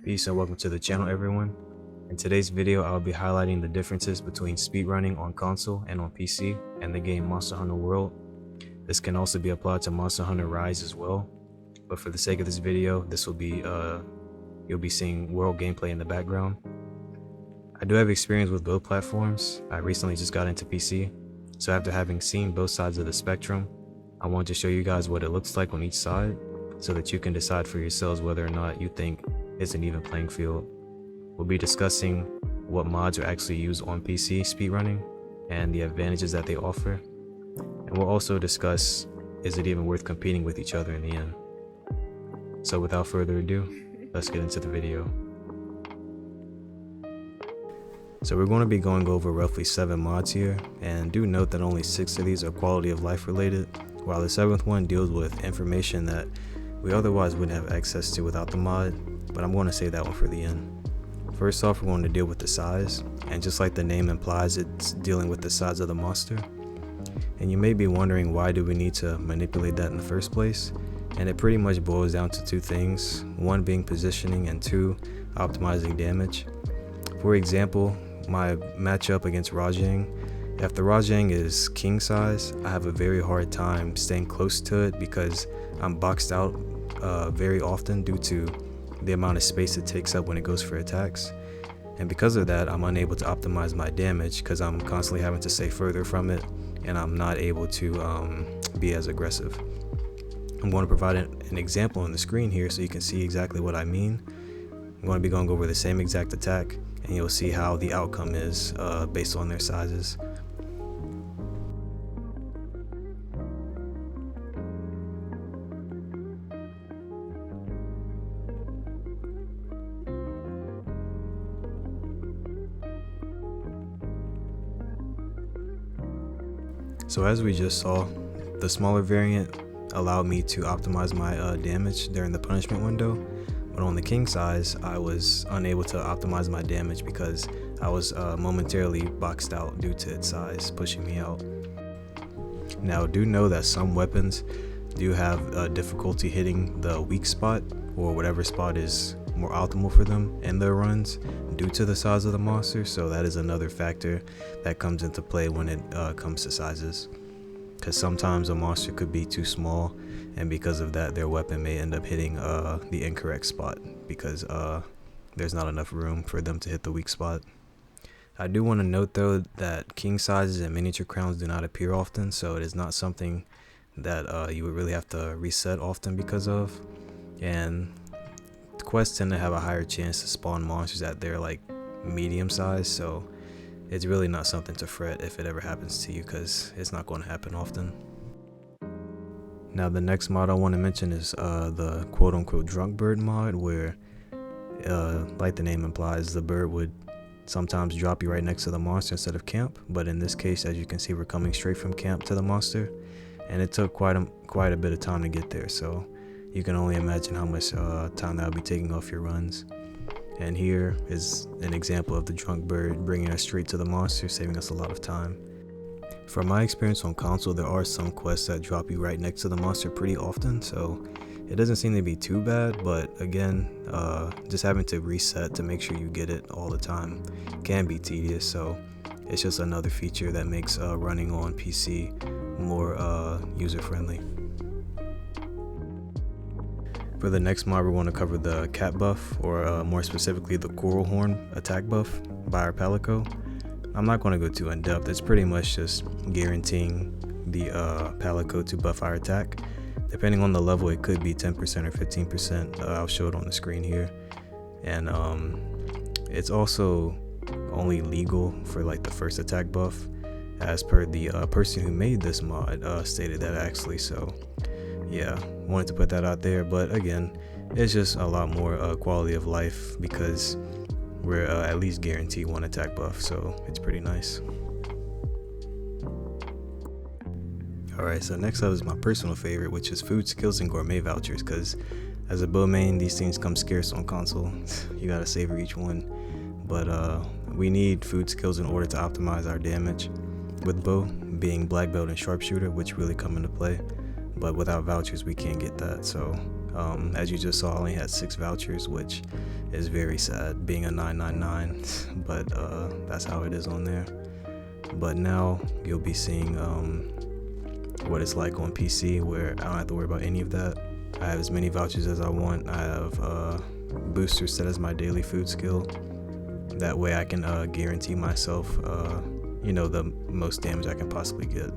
Peace and welcome to the channel, everyone. In today's video, I'll be highlighting the differences between speedrunning on console and on PC and the game Monster Hunter World. This can also be applied to Monster Hunter Rise as well, but for the sake of this video, this will be you'll be seeing world gameplay in the background. I do have experience with both platforms. I recently just got into PC, so after having seen both sides of the spectrum, I want to show you guys what it looks like on each side so that you can decide for yourselves whether or not you think it's an even playing field. We'll be discussing what mods are actually used on PC speedrunning and the advantages that they offer, and we'll also discuss, is it even worth competing with each other in the end? So without further ado, let's get into the video. So we're going to be going over roughly 7 mods here, and do note that only 6 of these are quality of life related, while the 7th one deals with information that we otherwise wouldn't have access to without the mod, but I'm going to save that one for the end. First off, we're going to deal with the size, and just like the name implies, it's dealing with the size of the monster. And you may be wondering, why do we need to manipulate that in the first place? And it pretty much boils down to 2 things, one being positioning and 2 optimizing damage. For example, my matchup against Rajang, if the Rajang is king size, I have a very hard time staying close to it because I'm boxed out very often due to the amount of space it takes up when it goes for attacks. And because of that, I'm unable to optimize my damage because I'm constantly having to stay further from it, and I'm not able to be as aggressive. I'm going to provide an example on the screen here so you can see exactly what I mean. I'm going to be going over the same exact attack, and you'll see how the outcome is based on their sizes. So as we just saw, the smaller variant allowed me to optimize my damage during the punishment window, but on the king size, I was unable to optimize my damage because I was momentarily boxed out due to its size, pushing me out. Now, do know that some weapons do have difficulty hitting the weak spot, or whatever spot is more optimal for them in their runs due to the size of the monster, so that is another factor that comes into play when it comes to sizes, because sometimes a monster could be too small, and because of that their weapon may end up hitting the incorrect spot because there's not enough room for them to hit the weak spot. I do want to note though that king sizes and miniature crowns do not appear often, so it is not something that you would really have to reset often because of, and quests tend to have a higher chance to spawn monsters at their like medium size, so it's really not something to fret if it ever happens to you, because it's not going to happen often. Now the next mod I want to mention is the quote-unquote Drunkbird mod, where like the name implies, the bird would sometimes drop you right next to the monster instead of camp, but in this case, as you can see, we're coming straight from camp to the monster, and it took quite a bit of time to get there, so you can only imagine how much time that would be taking off your runs. And here is an example of the Drunkbird bringing us straight to the monster, saving us a lot of time. From my experience on console, there are some quests that drop you right next to the monster pretty often, so it doesn't seem to be too bad, but again, just having to reset to make sure you get it all the time can be tedious, so it's just another feature that makes running on PC more user-friendly. For the next mod, we're going to cover the cat buff, or more specifically the coral horn attack buff by our Palico. I'm not going to go too in depth, it's pretty much just guaranteeing the Palico to buff our attack. Depending on the level, it could be 10% or 15%, I'll show it on the screen here. And it's also only legal for like the first attack buff, as per the person who made this mod stated that actually, so yeah, wanted to put that out there. But again, it's just a lot more quality of life because we're at least guaranteed 1 attack buff, so it's pretty nice. Alright, so next up is my personal favorite, which is food skills and gourmet vouchers, because as a bow main, these things come scarce on console. You gotta savor each one, but we need food skills in order to optimize our damage, with bow being black belt and sharpshooter, which really come into play. But without vouchers, we can't get that, so As you just saw, I only had 6 vouchers, which is very sad, being a 999, but that's how it is on there. But now you'll be seeing what it's like on PC, where I don't have to worry about any of that. I have as many vouchers as I want. I have boosters set as my daily food skill. That way I can guarantee myself the most damage I can possibly get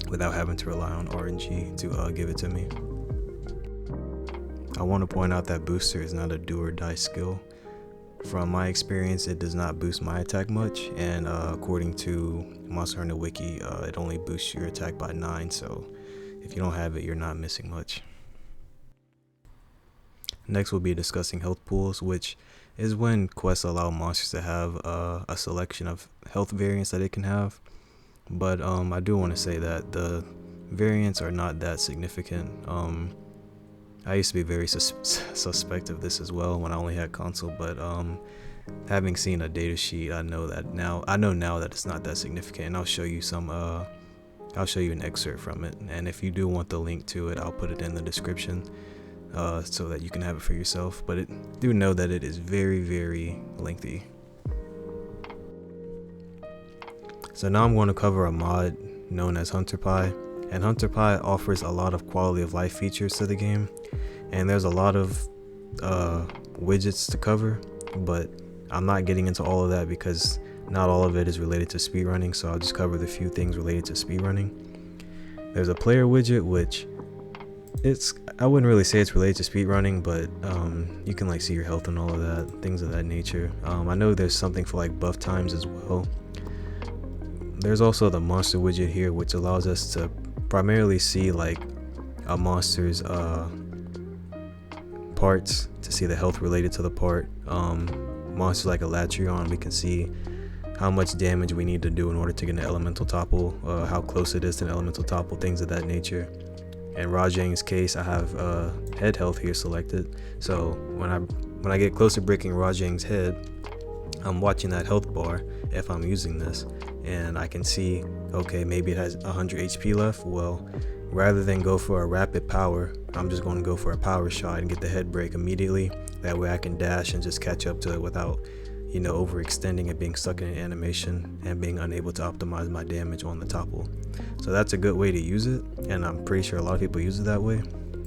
without having to rely on RNG to give it to me. I want to point out that booster is not a do or die skill. From my experience, it does not boost my attack much, and according to Monster Hunter Wiki, it only boosts your attack by 9, so if you don't have it, you're not missing much. Next we'll be discussing health pools, which is when quests allow monsters to have a selection of health variants that it can have. But I do want to say that the variants are not that significant. I used to be very suspect of this as well when I only had console, but having seen a data sheet, I know now that it's not that significant, and I'll show you an excerpt from it. And if you do want the link to it, I'll put it in the description so that you can have it for yourself. But do know that it is very, very lengthy. So now I'm going to cover a mod known as HunterPie, and HunterPie offers a lot of quality of life features to the game, and there's a lot of widgets to cover, but I'm not getting into all of that because not all of it is related to speedrunning, so I'll just cover the few things related to speedrunning. There's a player widget, which I wouldn't really say it's related to speedrunning, but you can like see your health and all of that, things of that nature. I know there's something for like buff times as well. There's also the monster widget here, which allows us to primarily see like a monster's parts, to see the health related to the part. Monsters like a Latrion, we can see how much damage we need to do in order to get an elemental topple, how close it is to an elemental topple, things of that nature. In Rajang's case, I have head health here selected, so when I get close to breaking Rajang's head, I'm watching that health bar if I'm using this, and I can see, okay, maybe it has 100 HP left. Well, rather than go for a rapid power, I'm just going to go for a power shot and get the head break immediately. That way I can dash and just catch up to it without overextending and being stuck in an animation and being unable to optimize my damage on the topple. So that's a good way to use it, and I'm pretty sure a lot of people use it that way.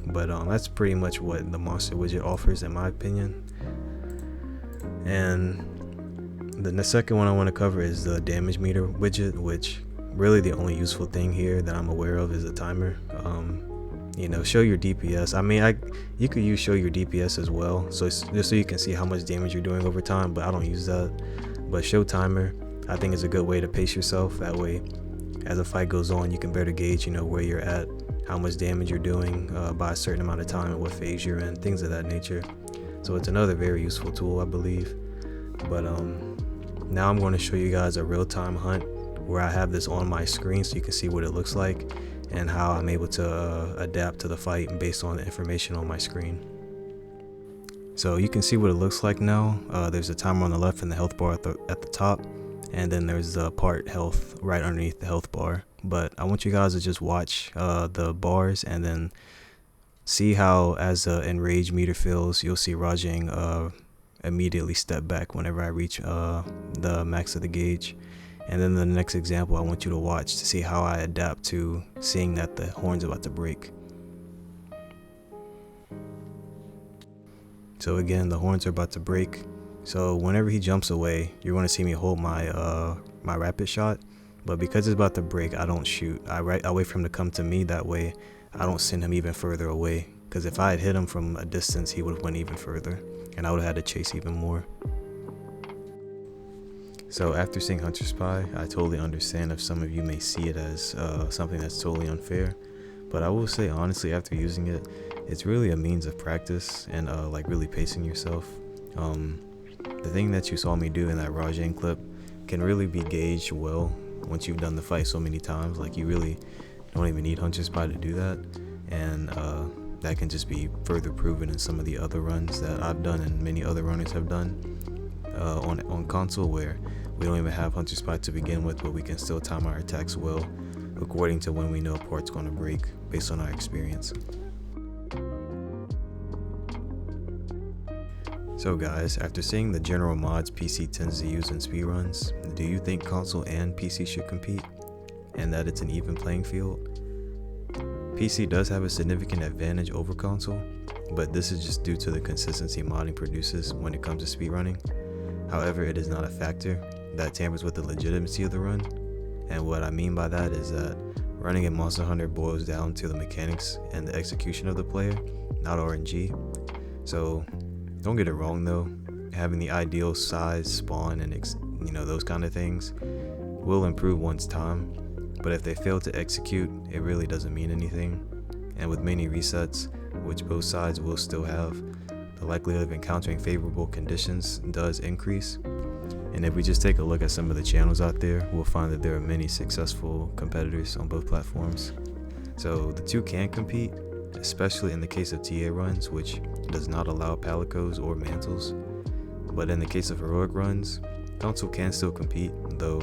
But that's pretty much what the monster widget offers in my opinion. And the second one I want to cover is the damage meter widget, which really the only useful thing here that I'm aware of is a timer. Show your DPS. I mean, you could use show your DPS as well, so just so you can see how much damage you're doing over time, but I don't use that. But show timer, I think, is a good way to pace yourself. That way, as the fight goes on, you can better gauge, where you're at, how much damage you're doing by a certain amount of time, and what phase you're in, things of that nature. So it's another very useful tool, I believe. But now I'm going to show you guys a real-time hunt where I have this on my screen so you can see what it looks like and how I'm able to adapt to the fight based on the information on my screen. So you can see what it looks like now. There's a timer on the left and the health bar at the top, and then there's the part health right underneath the health bar. But I want you guys to just watch the bars and then see how, as the enrage meter fills, you'll see Rajang immediately step back whenever I reach the max of the gauge. And then the next example I want you to watch to see how I adapt to seeing that the horn's about to break. So again, the horns are about to break. So whenever he jumps away, you're going to see me hold my my rapid shot. But because it's about to break, I don't shoot. I wait for him to come to me. That way I don't send him even further away. Because if I had hit him from a distance, he would have went even further, and I would have had to chase even more. So after seeing HunterPie, I totally understand if some of you may see it as something that's totally unfair. But I will say honestly, after using it, it's really a means of practice and like really pacing yourself. The thing that you saw me do in that Rajang clip can really be gauged well once you've done the fight so many times. Like, you really don't even need HunterPie to do that, and that can just be further proven in some of the other runs that I've done and many other runners have done on console, where we don't even have HunterPie to begin with, but we can still time our attacks well according to when we know a part's going to break based on our experience. So guys, after seeing the general mods PC tends to use in speedruns, do you think console and PC should compete, and that it's an even playing field? PC does have a significant advantage over console, but this is just due to the consistency modding produces when it comes to speedrunning. However, it is not a factor that tampers with the legitimacy of the run, and what I mean by that is that running in Monster Hunter boils down to the mechanics and the execution of the player, not RNG. So don't get it wrong though, having the ideal size, spawn, and those kind of things will improve one's time, but if they fail to execute, it really doesn't mean anything. And with many resets, which both sides will still have, the likelihood of encountering favorable conditions does increase. And if we just take a look at some of the channels out there, we'll find that there are many successful competitors on both platforms. So the two can compete, especially in the case of TA runs, which does not allow palicos or mantles. But in the case of heroic runs, console can still compete, though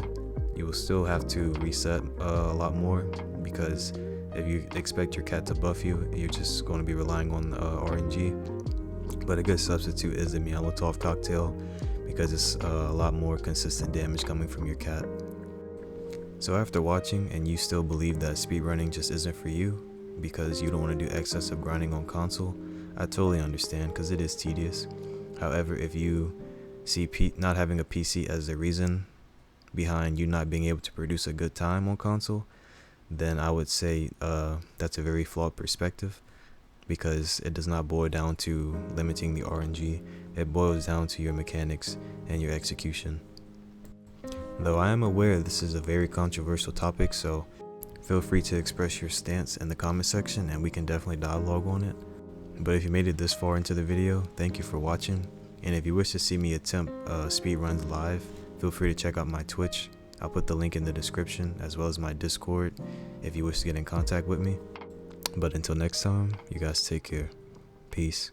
you will still have to reset a lot more, because if you expect your cat to buff you, you're just going to be relying on RNG. But a good substitute is the Molotov cocktail, because it's a lot more consistent damage coming from your cat. So after watching and you still believe that speedrunning just isn't for you because you don't want to do excessive grinding on console, I totally understand, because it is tedious. However, if you see not having a PC as the reason behind you not being able to produce a good time on console, then I would say that's a very flawed perspective, because it does not boil down to limiting the RNG, it boils down to your mechanics and your execution. Though I am aware this is a very controversial topic, so feel free to express your stance in the comment section and we can definitely dialogue on it. But if you made it this far into the video, thank you for watching, and if you wish to see me attempt speedruns live, feel free to check out my Twitch. I'll put the link in the description, as well as my Discord if you wish to get in contact with me. But until next time, you guys take care. Peace.